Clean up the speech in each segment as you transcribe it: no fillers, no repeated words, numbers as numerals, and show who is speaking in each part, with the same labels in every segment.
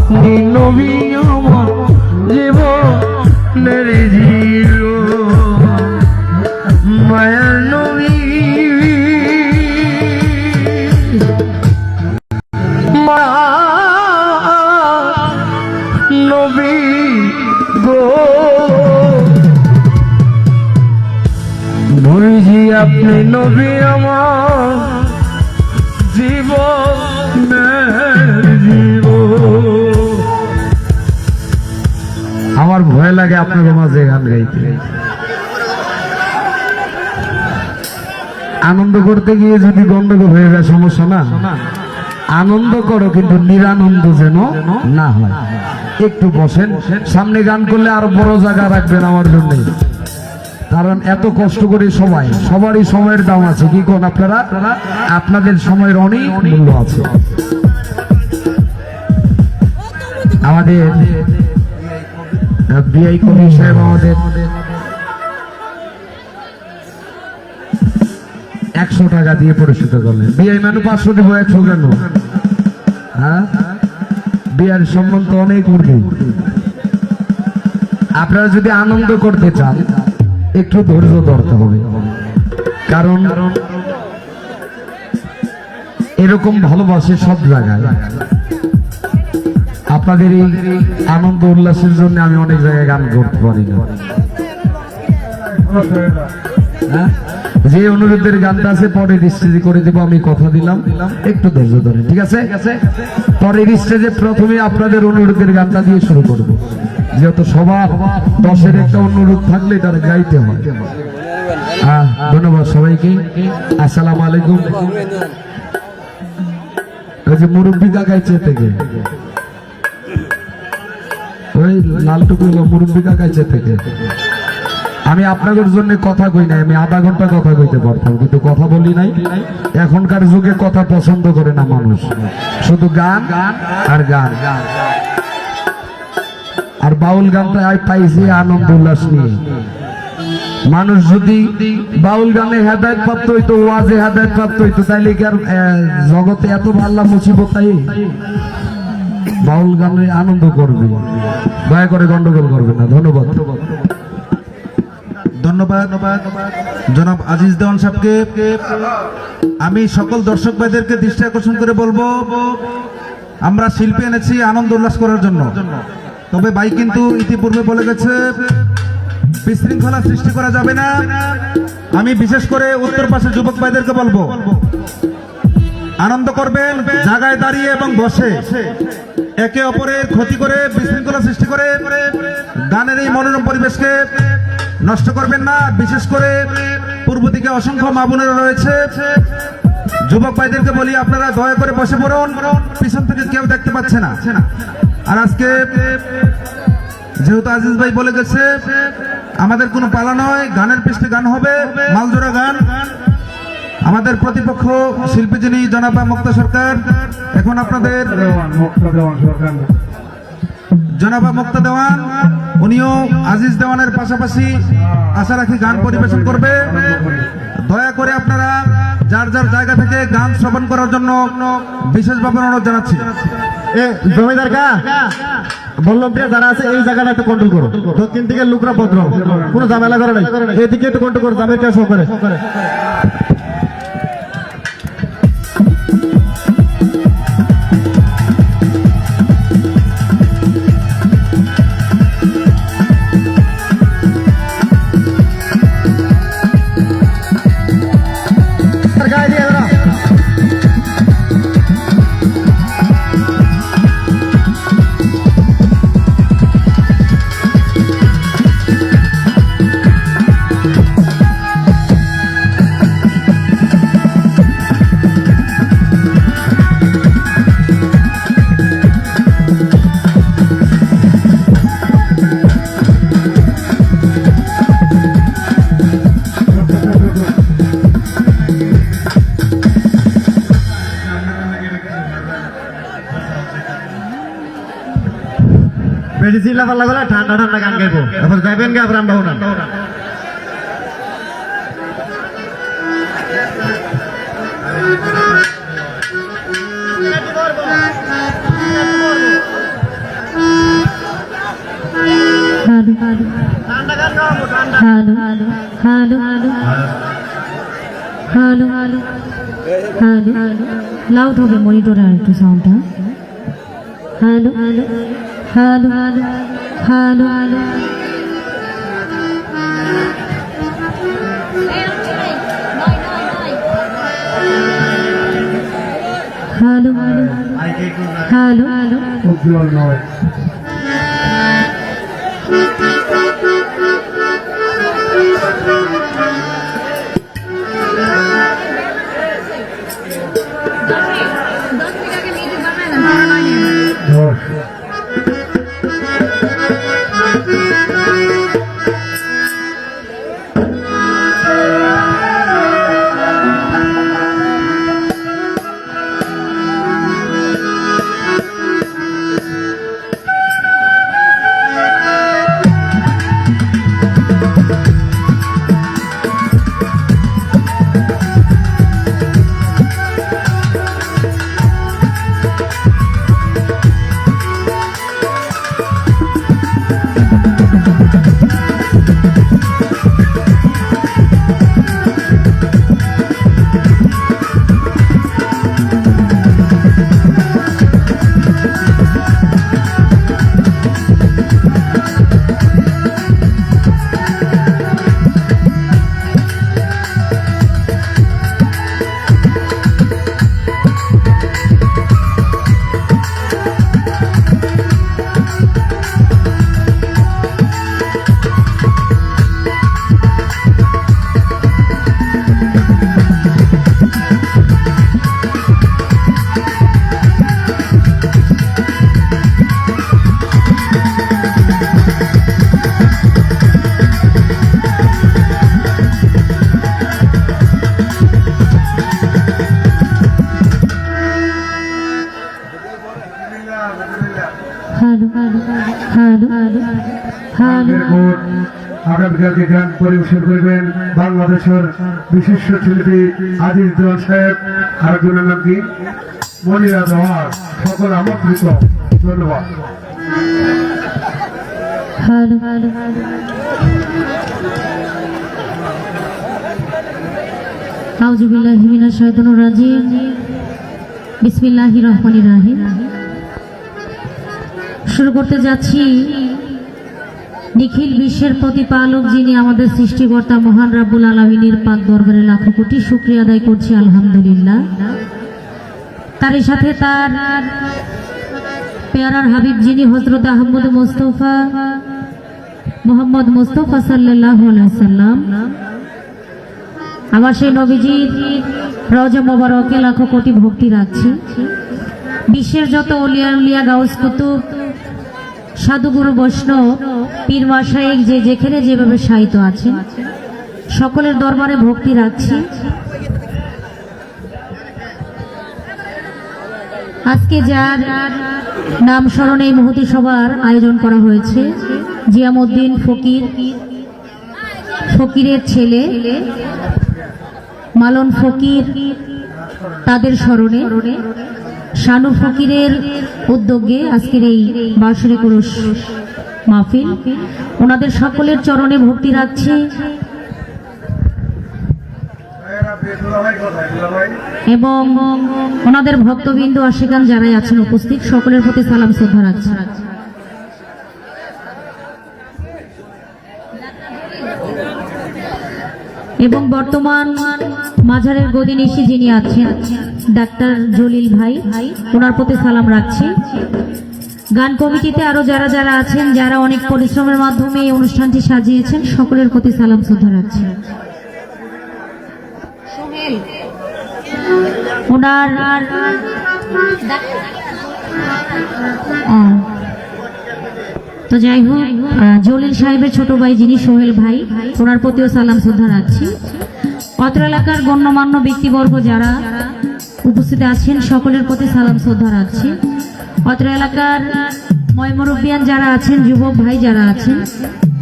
Speaker 1: আপনি নবী আমার জীবনের জিরো মায়ার নবী নবী গো নবীজি আপনি নবী আমার জীবনের জীবন। আমার ভয় লাগে আপনাদের মাঝে গান গাইতে, আনন্দ করতে গিয়ে যদি গন্ডগোল হয়ে যায় সমস্যা না। আনন্দ করো কিন্তু নিরানন্দ যেন না হয়। একটু বসেন, সামনে গান করলে আরো বড় জায়গা রাখবেন আমার জন্য, কারণ এত কষ্ট করে সবারই সময়ের দাম আছে। কি কোন আপনারা? আপনাদের সময়ের অনেক মূল্য আছে। আমাদের বিআই কবি সাহেব আমাদের 100 টাকা দিয়ে পরিচিত করলেন। বিআই মানে 500 দিব, 100 কেন? হ্যাঁ, বিয়ের সম্বন্ধ অনেক ঊর্ধ্বে। আপনারা যদি আনন্দ করতে চান একটু ধৈর্য ধরতে হবে, কারণ এরকম ভালোবাসে সব জায়গায়। আপনাদের এই আনন্দ উল্লাসের জন্য আমি অনেক জায়গায় গান করতে পারি না। হ্যাঁ, যে অনুরোধের গানটা আছে পরের স্টেজে করে দেবো, আমি কথা দিলাম, একটু ধৈর্য ধরে। ঠিক আছে? পরের স্টেজে প্রথমে আপনাদের অনুরোধের গানটা দিয়ে শুরু করব, যেহেতু সবার 10-এর একটা অনুরোধ থাকলে তারা গাইতে হয়। ধন্যবাদ সবাইকে। আসসালামু আলাইকুম। ওই যে মুরব্বী কাকাইছে থেকে, ওই লালটুকু মুরব্বী কাকাইছে থেকে আমি আপনাদের জন্য কথা কই নাই, আমি আধা ঘন্টা কথা কইতে পারতাম, কিন্তু কথা বলি নাই। এখনকার যুগে কথা পছন্দ করে না মানুষ, শুধু গান আর গান। আর বাউল গানটা পাইছি আনন্দ উল্লাস নিয়ে। মানুষ যদি বাউল গানে হেদায়েত প্রাপ্ত হইতো, ওয়াজে হেদায়েত প্রাপ্ত হইতো, তাইলে কি আর জগতে এত ভাল্লা মুসিবত তাই? বাউল গানে আনন্দ করবে, দয়া করে গন্ডগোল করবে না। ধন্যবাদ।
Speaker 2: ধন্যবাদ জনাব আজিজ দেওয়ান সাহেবকে। আমি সকল দর্শক ভাইদেরকে দৃষ্টি আকর্ষণ করে বলবো, আমরা শিল্পী এনেছি আনন্দ উল্লাস করার জন্য, তবে ভাই কিন্তু ইতিপূর্বে বলে গেছে বিশৃঙ্খলা সৃষ্টি করা যাবে না। আমি বিশেষ করে উত্তর পাশের যুবক ভাইদেরকে বলবো, আনন্দ করবেন জায়গায় দাঁড়িয়ে এবং বসে, একে অপরের ক্ষতি করে বিশৃঙ্খলা সৃষ্টি করে গানের এই মনোরম পরিবেশকে নষ্ট করবেন না। বিশেষ করে পূর্ব দিকে অসংখ্য মা বোনেরা রয়েছে, যুবক ভাইদেরকে বলি আপনারা দয়া করে বসে পড়ুন, পিছন থেকে কেউ দেখতে পাচ্ছে না। আর আজকে যেহেতু আজিজ ভাই বলে গেছে আমাদের কোনো পালা নয়, গানের পৃষ্ঠে গান হবে, মালজোড়া গান। আমাদের প্রতিপক্ষ শিল্পী যিনি জনাব মুক্তা সরকার, এখন আপনাদের জনাবা মুক্তা দেওয়ান, উনিও আজিজ দেওয়ানের পাশাপাশি আশা রাখি গান পরিবেশন করবে। দয়া করে আপনারা যার যার জায়গা থেকে গান শ্রবণ করার জন্য বিশেষভাবে অনুরোধ জানাচ্ছি।
Speaker 3: জমিদার কা বললাম যারা আছে এই জায়গাটা একটু কন্ট্রোল করো, দক্ষিণ থেকে লোকরা ভদ্র, কোনো ঝামেলা করে নাই, এদিকে একটু কন্ট্রোল করো, জামের কাজ করে। মেডিসিন লাগার লাগলে ঠান্ডা ঠান্ডা গান গাইবো, এবার গাইবেন গে আবার আমরা না।
Speaker 4: Hello hello hello hello hello loud হবে মনিটরে আর একটু সাউন্ডটা hello hello hello hello hello hello hello hello
Speaker 1: উজ্জ্বল নয়। দশ।
Speaker 4: হ্যালো হ্যালো হ্যালো
Speaker 1: আগামীকালকে গান পরিবেশন করবেন বাংলাদেশের বিশিষ্ট শিল্পী আজিজ দেওয়ান সাহেব। আরেকজনের নাম কি? মনিরা দেওয়ান। সকল আমন্ত্রিত। ধন্যবাদ।
Speaker 4: হ্যালো হ্যালো আউযু বিল্লাহি মিনাশ শাইতানির রাজিম বিসমিল্লাহির রহমানির রহিম। শুরু করতে যাচ্ছি নিখিল বিশ্বের প্রতিপালক যিনি আমাদের সৃষ্টিকর্তা মহান রাব্বুল আলামিনের পাক দরবারে লাখো কোটি শুকরিয়া আদায় করছি আলহামদুলিল্লাহ। তারই সাথে তার পেয়ারার হাবিব যিনি হযরত আহমদ মুস্তাফা মোহাম্মদ মুস্তাফা সাল্লাল্লাহু আলাইহি সাল্লাম, আমার সেই নবীজির রওজা মোবারকে লাখো কোটি ভক্তি রাখছি। বিশ্বের যত ওলিয়া উলিয়া গাউস কুতুব সাধুগুরু বৈষ্ণব পীর মাশায়েখ যে যেখানে যেভাবে শায়িত আছে সকলের দরবারে ভক্তি রাখছি। আজকে যার নাম স্মরণে এই মহতী সভার আয়োজন করা হয়েছে জিয়ামউদ্দিন ফকিরের ছেলে মালন ফকির, তাদের স্মরণে শানু ফকিরের উদ্যোগে আজকের এই বার্ষিক উরুস মাহফিল। ওনাদের সকলের চরণে ভক্তি রাখছি এবং ওনাদের ভক্তবৃন্দ আশিকান যারাই আছেন উপস্থিত সকলের প্রতি সালাম শ্রদ্ধা রাখছি। এবং বর্তমান মাঝারের গদিনিশি যিনি আছেন ডাক্তার জলিল ভাই, ওনার প্রতি সালাম রাখছি। গান কমিটিতে আরো যারা যারা আছেন, যারা অনেক পরিশ্রমের মাধ্যমে এই অনুষ্ঠানটি সাজিয়েছেন, সকলের প্রতি সালাম শ্রদ্ধা রাখছি। ওনার তো যাই হোক, জলিল সাহেবের ছোট ভাই যিনি সোহেল ভাই, ওনার প্রতিও সালাম শ্রদ্ধা রাখছি। অত্র এলাকার গণ্যমান্য ব্যক্তিবর্গ যারা উপস্থিত আছেন সকলের প্রতি সালাম শ্রদ্ধা রাখছি। অত্র এলাকার ময়মুরব্বিয়ান যারা আছেন, যুবক ভাই যারা আছেন,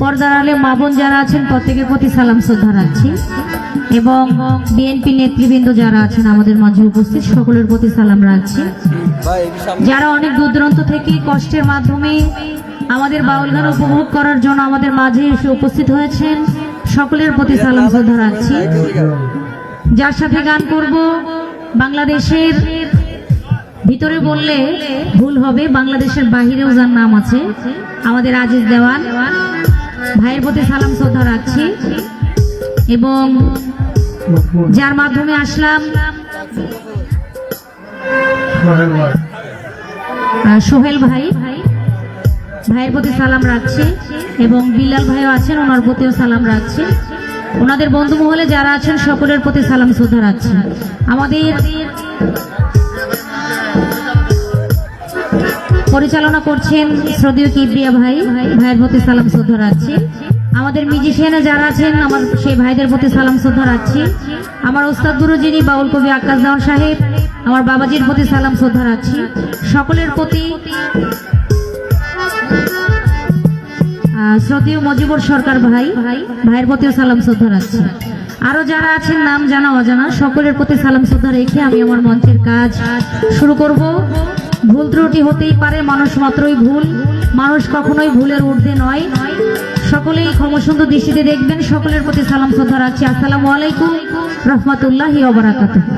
Speaker 4: পর্দার আলে মা বোন যারা আছেন, প্রত্যেকের প্রতি সালাম শ্রদ্ধা রাখছি। এবং বিএনপি নেতৃবৃন্দ যারা আছেন আমাদের মাঝে উপস্থিত, সকলের প্রতি সালাম রাখছি। যারা অনেক দূর দূরান্ত থেকে কষ্টের মাধ্যমে আমাদের বাউল গান উপভোগ করার জন্য আমাদের মাঝে এসে উপস্থিত হয়েছেন, সকলের প্রতি সালাম শ্রদ্ধা রাখছি। যার সাথে গান করব বাংলাদেশের ভিতরে বললে ভুল হবে, বাংলাদেশের বাহিরেও যার নাম আছে, আমাদের আজিজ দেওয়ান ভাইয়ের প্রতি সালাম শ্রদ্ধা রাখছি। এবং যার মাধ্যমে আসলাম সোহেল ভাই, ভাইয়ের প্রতি সালাম রাখছি। এবং বিলাল ভাইও আছেন, ওনার প্রতিও সালাম রাখছি। ওনাদের বন্ধু মহলে যারা আছেন সকলের প্রতি সালাম শ্রদ্ধা রাখছি। আমাদের পরিচালনা করছেন শ্রদ্ধেয় কিবরিয়া ভাই, ভাইয়ের প্রতি সালাম শ্রদ্ধা রাখছি। আমাদের মিউজিশিয়ানে যারা আছেন আমার সেই ভাইদের প্রতি সালাম শ্রদ্ধা রাখছি। আমার ওস্তাদ গুরু যিনি বাউল কবি আকাশ দেওয়ান সাহেব, আমার বাবাজির প্রতি সালাম শ্রদ্ধা রাখছি। সকলের প্রতি শ্রদ্ধেয় মজিবুর সরকার ভাই, ভাইয়ের প্রতিও সালাম শ্রদ্ধা রাখছি। আরো যারা আছেন নাম জানা অজানা সকলের প্রতি সালাম শ্রদ্ধা রেখে আমি আমার মঞ্চের কাজ শুরু করব। ভুল ত্রুটি হতেই পারে, মানুষ মাত্রই ভুল, মানুষ কখনোই ভুলের ঊর্ধ্বে নয়। সকলেই ক্ষমাসুন্দর দৃষ্টিতে দেখবেন। সকলের প্রতি সালাম শ্রদ্ধা রাখছি। আসসালামু আলাইকুম রহমতুল্লাহি ওয়া বারাকাতুহু।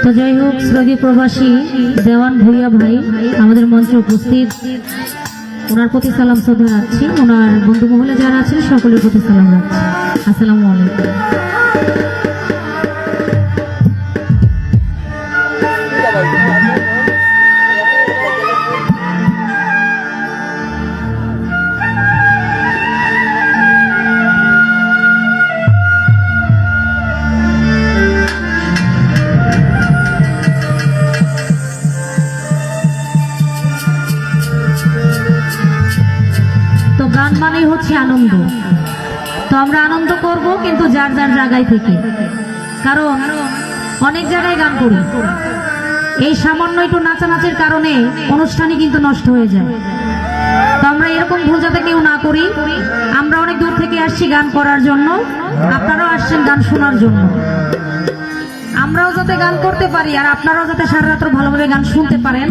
Speaker 4: তো যাই হোক, শ্রদ্ধেয় প্রবাসী দেওয়ান ভুইয়া ভাই আমাদের মঞ্চে উপস্থিত, ওনার প্রতি সালাম শ্রদ্ধা রাখছি। ওনার বন্ধু মহলে যারা আছেন সকলের প্রতি সালাম রাখছি। আসসালামু আলাইকুম। গান মানেই হচ্ছে আনন্দ। তো আমরা আনন্দ করব, কিন্তু যার যার জায়গায় থেকে, কারণ অনেক জায়গায় গান করি, এই সামান্য একটু নাচানাচির কারণে অনুষ্ঠানই কিন্তু নষ্ট হয়ে যায়। তো আমরা এরকম ভুল যাতে কেউ না করি। আমরা অনেক দূর থেকে আসছি গান করার জন্য, আপনারাও আসছেন গান শোনার জন্য। আমরাও যাতে গান করতে পারি আর আপনারাও যাতে সারা রাত্র ভালোভাবে গান শুনতে পারেন,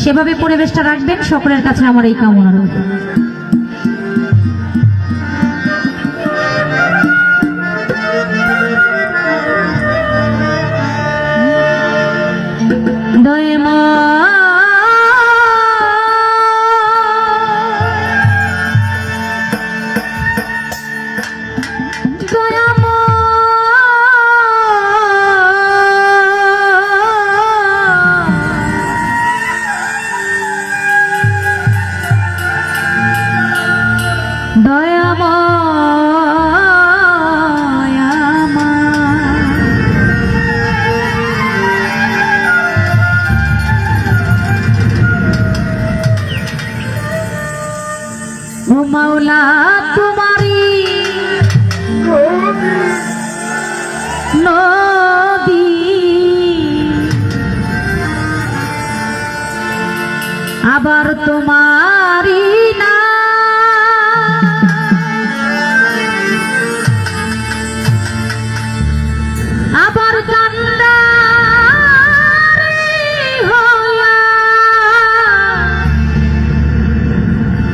Speaker 4: সেভাবে পরিবেশটা রাখবেন। সকলের কাছে আমার এই কামনা রইল। মৌলা তোমারি নবী আবার তোমারি না, আবার কান্না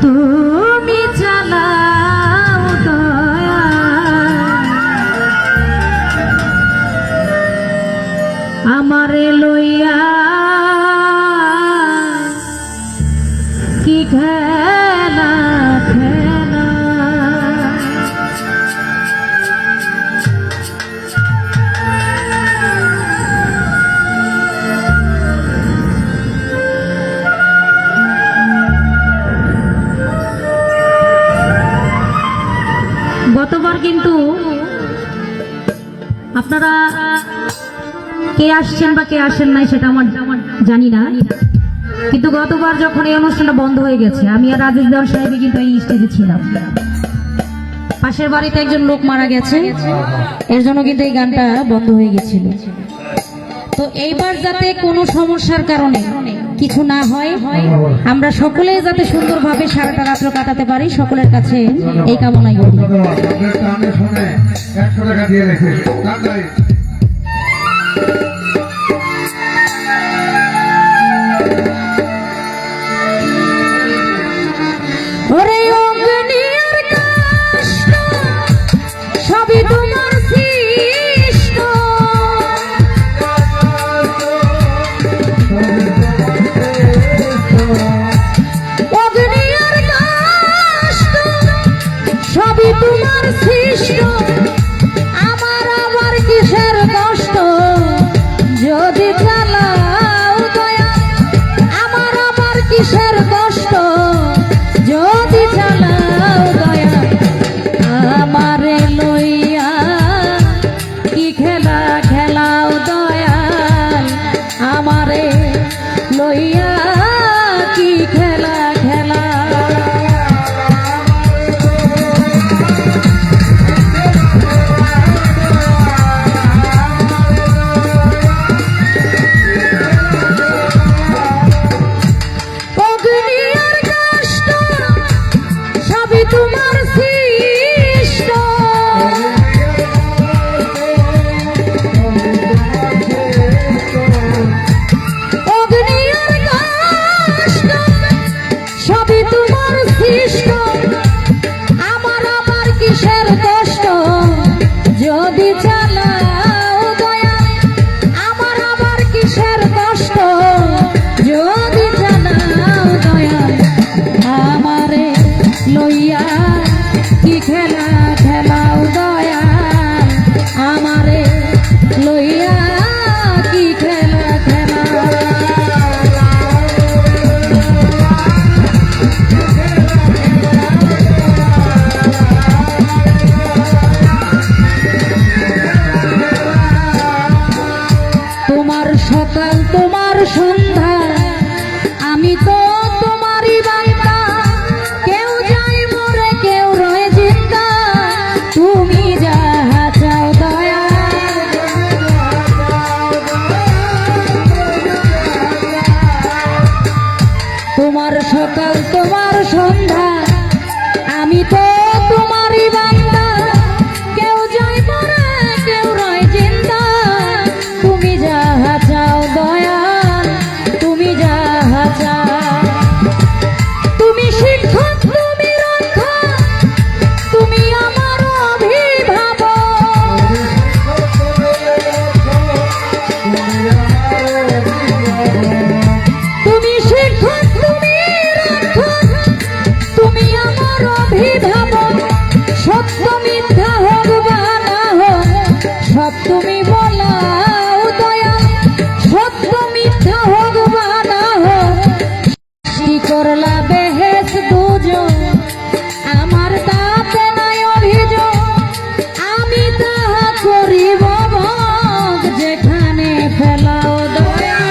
Speaker 4: তুমি চালাও দয়া, আমারে লইয়া কি খেলা খেলা। আপনারা কে আসছেন বা কে আসেন নাই সেটা আমার জানি না, কিন্তু গতবার যখন এই অনুষ্ঠানটা বন্ধ হয়ে গেছে, আমি আর রাজেশ দেওয়ান সাহেব কিন্তু এই স্টেজে ছিলাম। পাশের বাড়িতে একজন লোক মারা গেছে, এর জন্য কিন্তু এই গানটা বন্ধ হয়ে গেছিল। তো এইবার যাতে কোনো সমস্যার কারণে কিছু না হয়, আমরা সকলে যাতে সুন্দরভাবে সারাটা রাত্র কাটাতে পারি, সকলের কাছে এই কামনাই করি।
Speaker 1: কানে শুনে 100 টাকা দিয়ে রেখে কান্দাই
Speaker 4: ওরে অগ্নির কাষ্ট সবই তোমার সৃষ্ট, অগ্নির কাষ্ট সবই তোমার সৃষ্ট, আমার আবার কিসের কষ্ট যদি চালাও দয়া, আমার আবার কিসের কষ্ট যদি চালাও দয়া, আমারে লইয়া কি খেলা খেলাও দয়াল, আমারে লইয়া কি খেলা খেলা। অগ্নির কষ্ট সবই তোমার সৃষ্ট, অগ্নির কষ্ট সবই তোমার সৃষ্ট, আমার আবার কিসের কষ্ট যদি চালাও দয়া, আমার আবার কিসের কষ্ট যদি চালাও দয়া, আমারে লইয়া কি খেলা খেলাও দয়া, আমারে লইয়া কি খেলা খেলা। তোমার সকাল তোমার সন্ধ্যা আমি তো তোমারই বান্দা, কেউ যায় মরে কেউ রয়ে জিন্দা, তুমি যাহা চাও দয়া, তোমার সকাল তোমার সন্ধ্যা আমি তো তোমারই বান্দা, কেউ যায় মরে কেউ রয় জিন্দা, তুমি যাহা চাও দয়া, তুমি যাহা চাও, তুমি শিক্ষক তুমি রক্ষক, তুমি আমার অভিভাবক, তুমি শিক্ষক তুমি রক্ষক, তুমি আমার অভিভাবক, সত্য মিথ্যা হোক বা না হোক সব তুমি বলাও দয়া, সত্য মিথ্যা হোক বা না হোক সৃষ্টি করলা বেহেশ দুজন, আমার তাতে নাই অভিযোগ, আমি তাহা করিব ভোগ যেখানে ফেলাও দয়া।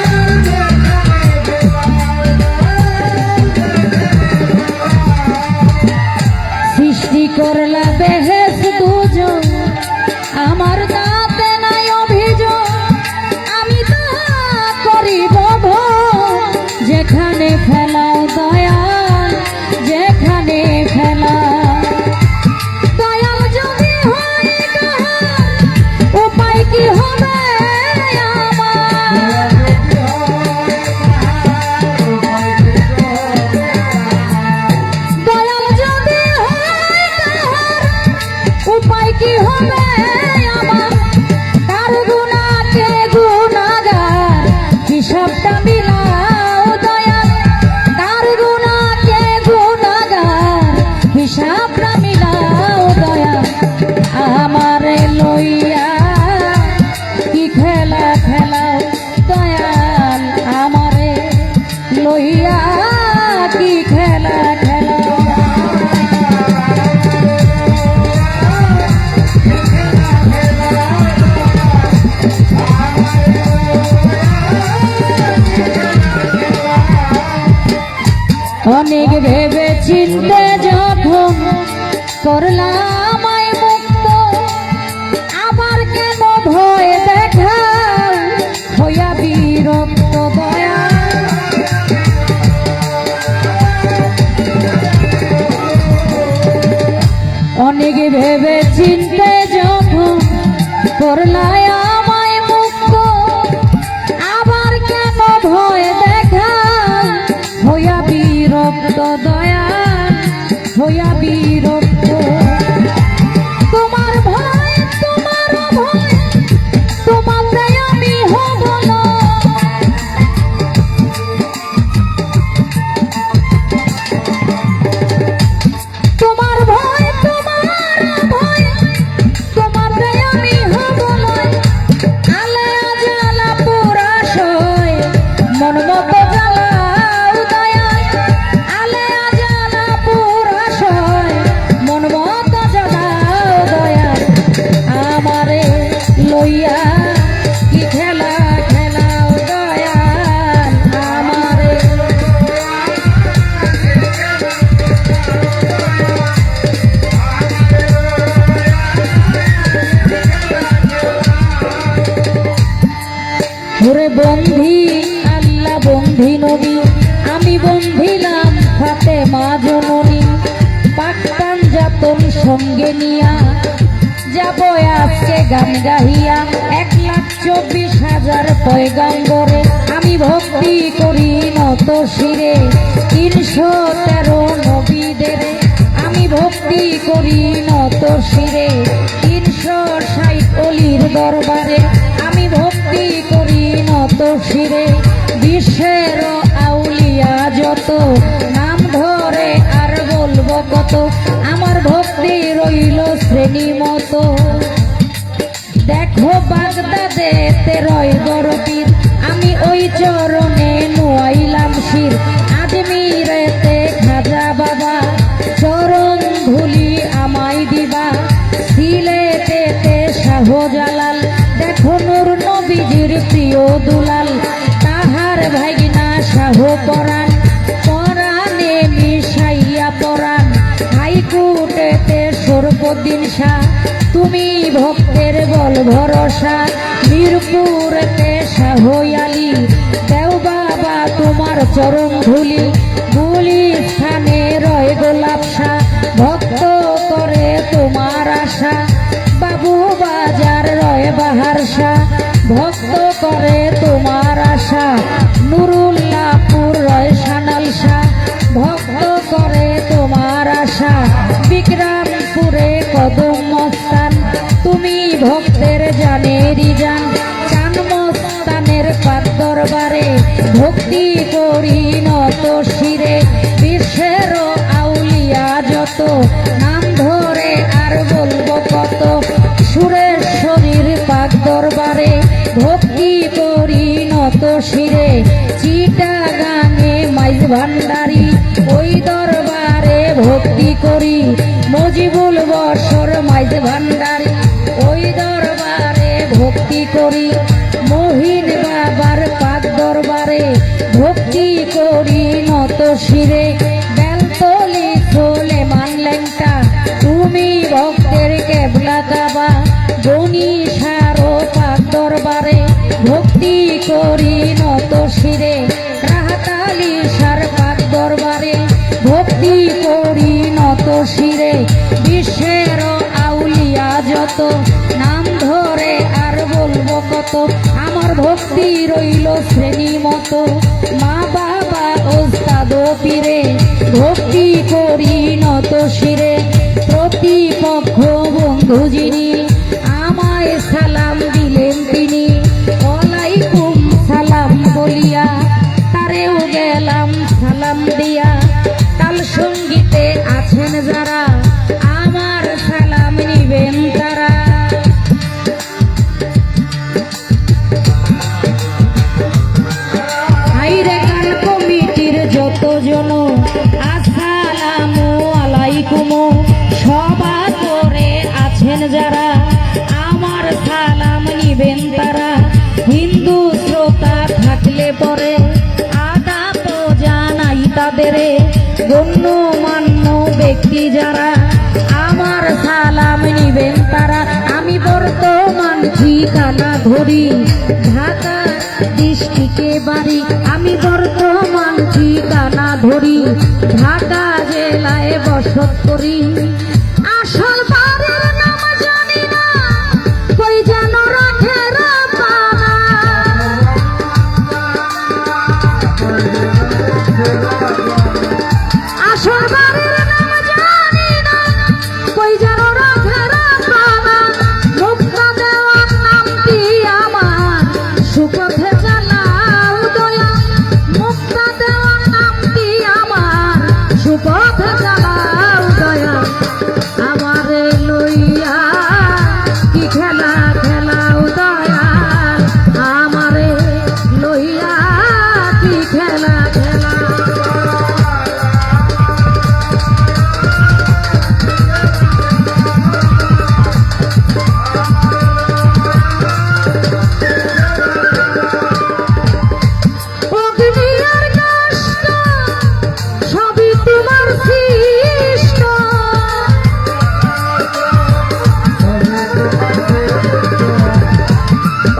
Speaker 4: অনেক ভেবে চিনতে যখন করলাম আয় মুক্ত, আবার কেন ভয় দেখা হইয়া বিরক্ত দয়া। অনেক ভেবে চিনতে যখন করলাই আমায় মুক্ত, আবার কেন ভয় দেখা হইয়া বিরক্ত দয়া, হইয়া বিরক্ত। তোমার ভয় তোমার ভয় তোমাতে আমি হব না, তোমার ভয় তোমার ভয় তোমাতে আমি হব না। আলে জ্বালা পোড়া সয় মন মতো জ্বালাও দয়া, আলে জ্বালা পোড়া সয় মন মতো জ্বালাও দয়া। আমারে লইয়া কি খেলা খেলাও দয়া, আমারে ওরে বন্ধি আল্লাহ বন্ধি নবী, আমি বন্ধিলাম ফাতেমা জননী। পাক পাঞ্জাতন সঙ্গে নিয়া যাব আজকে গান গাহিয়া, 1,24,000 পয়গাম্বরে আমি ভক্তি করি নত শিরে। 313 নবীদের আমি ভক্তি করি নত শিরে। 360 অলির দরবারে আমি ভক্তি করি নত শিরে। বিশ্বের আউলিয়া যত নাম ধরে আর বলবো কত, আমার ভক্তি রইল শ্রেণী মতো। দেখো বাগদাদেতে রয় বড় পীর, আমি ওই চরণে নুয়াইলাম শির। আজমিরেতে খাজা বাবা চরণ ধুলি আমায় দিবা। সিলেটেতে শাহজালাল দেখো নূর নবীজির প্রিয় দুলাল। তাহার ভাগিনা শাহ পরাণ পরাণে মিশাইয়া পরাণ। হাইকোর্টেতে সর্বদিন শাহ তুমি ভক্তের বল ভরসা। মিরপুরেতে শাহ আলী দেও বাবা তোমার চরণ ধুলি। গুলিস্থানে রয় গোলাপ শাহ ভক্ত করে তোমার আশা। বাবু বাজার রয় বাহার শাহ ভক্ত করে তোমার আশা। নুরুল্লাহপুর রয় সানাল শাহ ভক্ত করে তোমার আশা। বিক্রমপুরে কদম মস্তান তুমি ভক্তের জানেরই জান। চান মস্তানের পাক দরবারে ভক্তি করি নত শিরে। বিশ্বের আউলিয়া যত নাম ধরে আর বলবো কত, সুরেশ্বরীর পাক দরবারে ভক্তি করি নত শিরে। চিটাগাঙে মাইজ ভান্ডারি ওই দরবারে ভক্তি করি। মজিবুল বসর মাইজ ভান্ডারি ওই দরবারে ভক্তি করি। মহিন বাবার পাক দরবারে ভক্তি করি নত শিরে। বেলতলি সোলেমান লেংটা তুমি ভক্তের কেবলা কাবা। গণিসারো পাক দরবারে ভক্তি করি নত শিরে। রাহাতালি সার পাক দরবারে ভক্তি করি নত শিরে। বিশ্বের আউলিয়া যত নাম ধরে আর বলবো কত, আমার ভক্তি রইল শ্রেণী মতো। মা বাবা ওস্তাদ পীরে ভক্তি করি নত শিরে। প্রতিপক্ষ বন্ধু যিনি আমায় সালাম দিলেন তিনি। ওয়ালাইকুম সালাম বলিয়া তারেও গেলাম সালাম দিয়া। তাল সঙ্গীতে আছেন যারা আমার সালাম নিবেন তারা। আইরে গান কমিটির যত জন আসসালামু আলাইকুম। সবা করে আছেন যারা আমার সালাম নিবেন তারা। হিন্দু শ্রোতা থাকলে পরে আদাব জানাই তাদের। ব্যক্তি যারা আমার সালাম নিবেন তারা। আমি বর্তমান ঠিকানা ধরি ঢাকা ডিস্ট্রিক্টে বাড়ি। আমি বর্তমান ঠিকানা ধরি ঢাকা জেলায় বসত করি। আসল বাড়ির নাম জানি না, কই যেন রাখে রাপানা। আসল বাড়ির নাম জানি না, কই যেন রাখে রাপানা। মুক্তা দেওয়ার নামটি আমার সুপথে চালাও দয়া। মুক্তা দেওয়ার নামটি আমার সুপথে চালাও দয়া। আমারে লইয়া কি খেলা খেলাও দয়াল। আমারে লইয়া কি খেলা খেলা। অগ্নি আর কষ্ট সবই তোমার সৃষ্ট।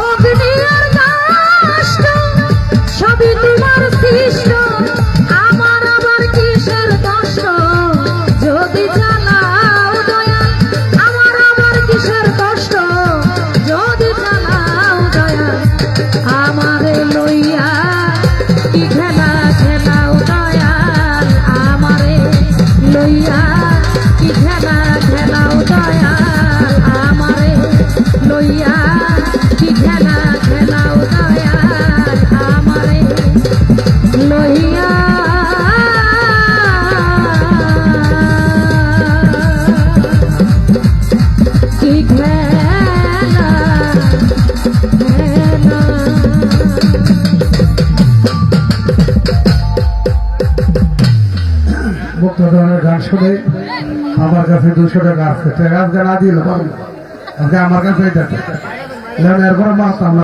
Speaker 4: অগ্নি আর কষ্ট সবই তোমার সৃষ্ট। আমার আবার কিসের কষ্ট যদি চালাও দয়া। আমার আবার কিসের কষ্ট যদি চালাও দয়া। আমারে লইয়া কি খেলা খেলাও দয়াল। আমারে লইয়া কি খেলা খেলাও দয়াল। আমারে লইয়া কি খেলা খেলাও দয়াল। আমারে লইয়া কি খেলা খেলা।
Speaker 1: মুক্ত ধরনের গান শুনে আমার কাছে 200 টাকা আছে। টাকা আজকে না দিলে পারবো না। আজকে আমার কাছে এটা এরপরে মারতাম না।